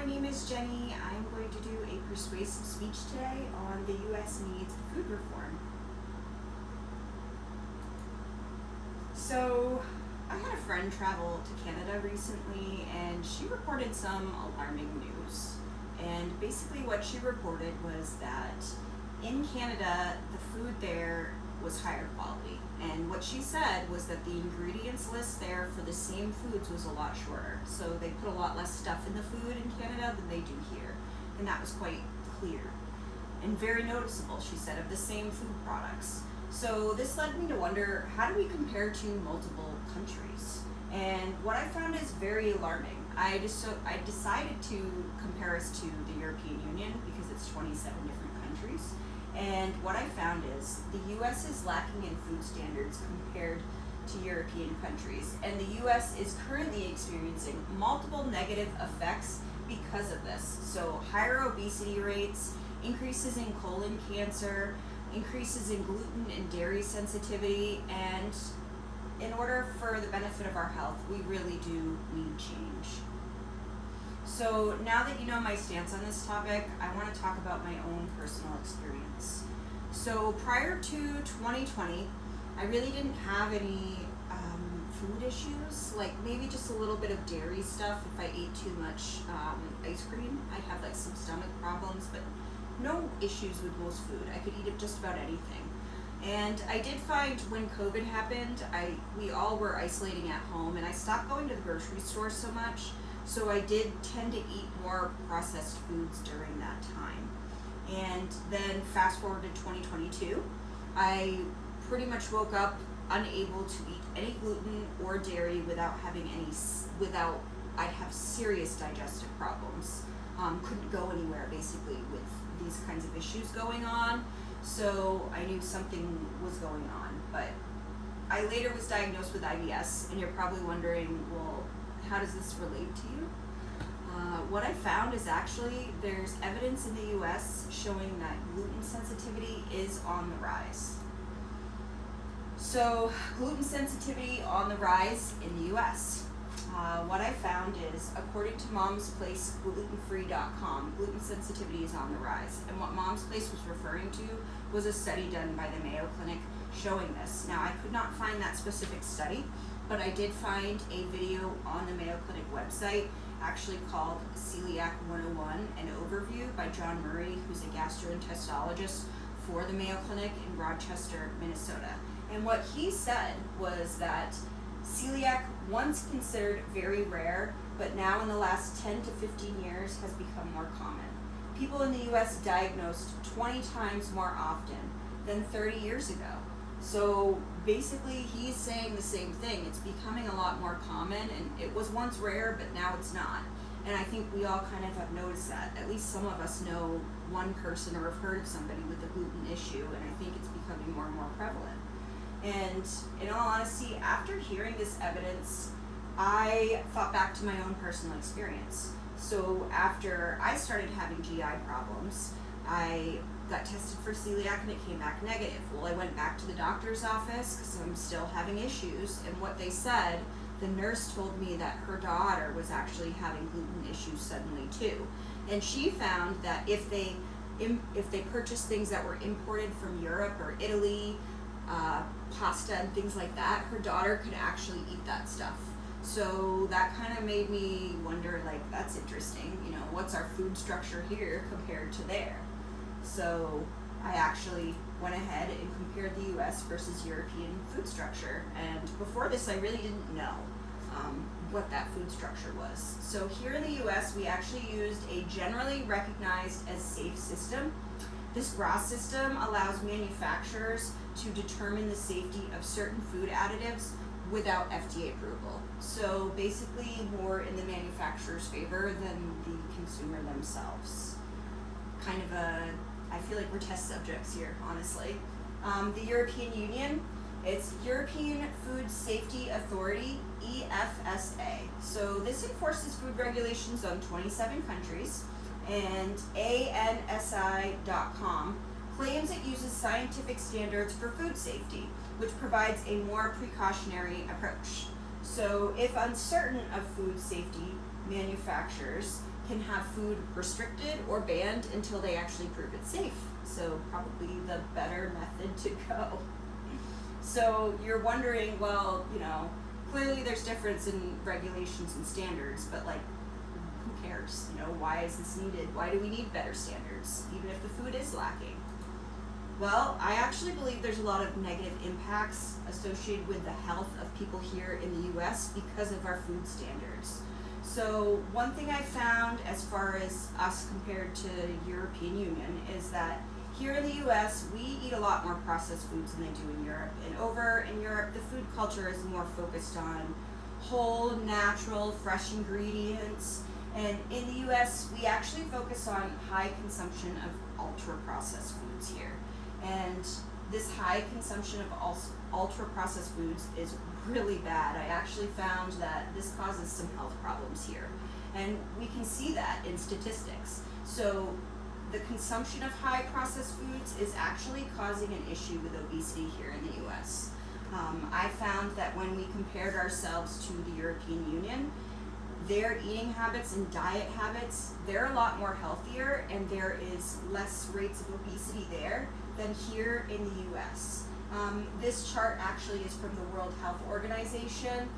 name is Jenny. I'm going to do a persuasive speech today on the U.S. needs of food reform. So, I had a friend travel to Canada recently, and she reported some alarming news. And basically what she reported was that in Canada, the food there was higher quality. And what she said was that the ingredients list there for the same foods was a lot shorter. So they put a lot less stuff in the food in Canada than they do here. And that was quite clear and very noticeable, she said, of the same food products. So this led me to wonder, how do we compare to multiple countries? And what I found is very alarming. I decided to compare us to the European Union because it's 27 different countries. And what I found is the U.S. is lacking in food standards compared to European countries. And the U.S. is currently experiencing multiple negative effects because of this. So higher obesity rates, increases in colon cancer, increases in gluten and dairy sensitivity, and in order for the benefit of our health, we really do need change. So now that you know my stance on this topic, I want to talk about my own personal experience. So prior to 2020, I really didn't have any food issues, like maybe just a little bit of dairy stuff. If I ate too much ice cream, I'd have like some stomach problems, but no issues with most food. I could eat just about anything. And I did find when COVID happened, we all were isolating at home, and I stopped going to the grocery store so much. So I did tend to eat more processed foods during that time. And then fast forward to 2022, I pretty much woke up unable to eat any gluten or dairy I'd have serious digestive problems. Couldn't go anywhere basically with these kinds of issues going on. So I knew something was going on. But I later was diagnosed with IBS, and you're probably wondering, well, how does this relate to you? What I found is actually there's evidence in the US showing that gluten sensitivity is on the rise. So gluten sensitivity on the rise in the US. What I found is, according to Mom's Place glutenfree.com, gluten sensitivity is on the rise. And what Mom's Place was referring to was a study done by the Mayo Clinic showing this. Now, I could not find that specific study, but I did find a video on the Mayo Clinic website actually called Celiac 101, an overview by John Murray, who's a gastroenterologist for the Mayo Clinic in Rochester, Minnesota. And what he said was that celiac, once considered very rare, but now in the last 10 to 15 years has become more common. People in the US diagnosed 20 times more often than 30 years ago. So basically he's saying the same thing. It's becoming a lot more common, and it was once rare, but now it's not. And I think we all kind of have noticed that. At least some of us know one person or have heard of somebody with a gluten issue, and I think it's becoming more and more prevalent. And in all honesty, after hearing this evidence, I thought back to my own personal experience. So after I started having GI problems, I got tested for celiac and it came back negative. Well, I went back to the doctor's office because I'm still having issues, and what they said, the nurse told me that her daughter was actually having gluten issues suddenly too. And she found that if they purchased things that were imported from Europe or Italy, pasta and things like that, her daughter could actually eat that stuff. So that kind of made me wonder, like, that's interesting, what's our food structure here compared to there? So I actually went ahead and compared the US versus European food structure, and before this I really didn't know what that food structure was. So here in the US we actually used a generally recognized as safe system. This GRAS system allows manufacturers to determine the safety of certain food additives without FDA approval. So basically more in the manufacturer's favor than the consumer themselves. I feel like we're test subjects here, honestly. The European Union, it's European Food Safety Authority, EFSA. So this enforces food regulations on 27 countries, and ANSI.com claims it uses scientific standards for food safety, which provides a more precautionary approach. So if uncertain of food safety, manufacturers can have food restricted or banned until they actually prove it safe. So probably the better method to go. So you're wondering, well, clearly there's difference in regulations and standards, but like, who cares? Why is this needed? Why do we need better standards, even if the food is lacking? Well, I actually believe there's a lot of negative impacts associated with the health of people here in the US because of our food standards. So one thing I found as far as us compared to the European Union is that here in the US, we eat a lot more processed foods than they do in Europe. And over in Europe, the food culture is more focused on whole, natural, fresh ingredients. And in the US, we actually focus on high consumption of ultra-processed foods here. And this high consumption of ultra-processed foods is really bad. I actually found that this causes some health problems here. And we can see that in statistics. So the consumption of high processed foods is actually causing an issue with obesity here in the US. I found that when we compared ourselves to the European Union, their eating habits and diet habits, they're a lot more healthier, and there is less rates of obesity there than here in the US. This chart actually is from the World Health Organization,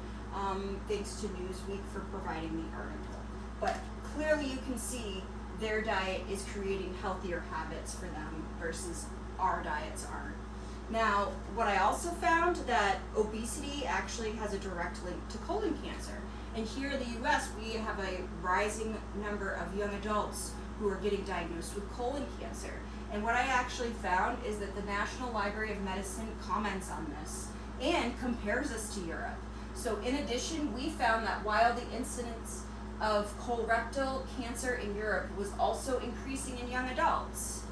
thanks to Newsweek for providing the article. But clearly you can see their diet is creating healthier habits for them versus our diets aren't. Now, what I also found that obesity actually has a direct link to colon cancer. And here in the US, we have a rising number of young adults who are getting diagnosed with colon cancer. And what I actually found is that the National Library of Medicine comments on this and compares us to Europe. So in addition, we found that while the incidence of colorectal cancer in Europe was also increasing in young adults,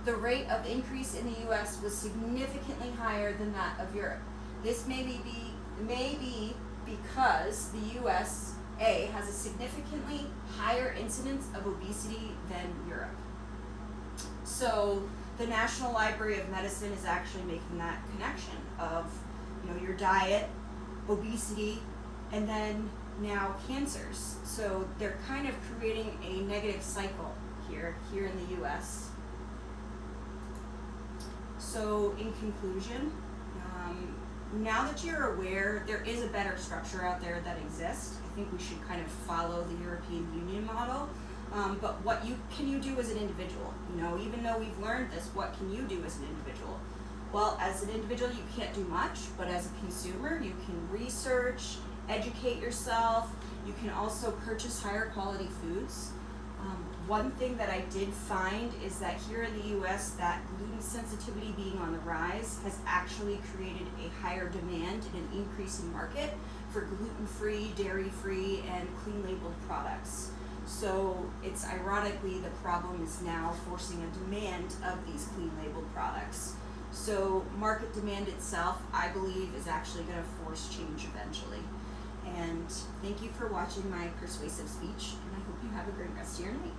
the rate of increase in the US was significantly higher than that of Europe. This may be because the USA has a significantly higher incidence of obesity than Europe. So the National Library of Medicine is actually making that connection of your diet, obesity, and then now cancers. So they're kind of creating a negative cycle here in the US. So in conclusion, now that you're aware there is a better structure out there that exists, I think we should kind of follow the European Union model. But what can you do as an individual? Even though we've learned this, what can you do as an individual? Well, as an individual, you can't do much, but as a consumer, you can research, educate yourself. You can also purchase higher quality foods. One thing that I did find is that here in the US, that gluten sensitivity being on the rise has actually created a higher demand and an increasing market for gluten-free, dairy-free, and clean labeled products. So it's ironically the problem is now forcing a demand of these clean labeled products. So market demand itself, I believe, is actually going to force change eventually. And thank you for watching my persuasive speech, and I hope you have a great rest of your night.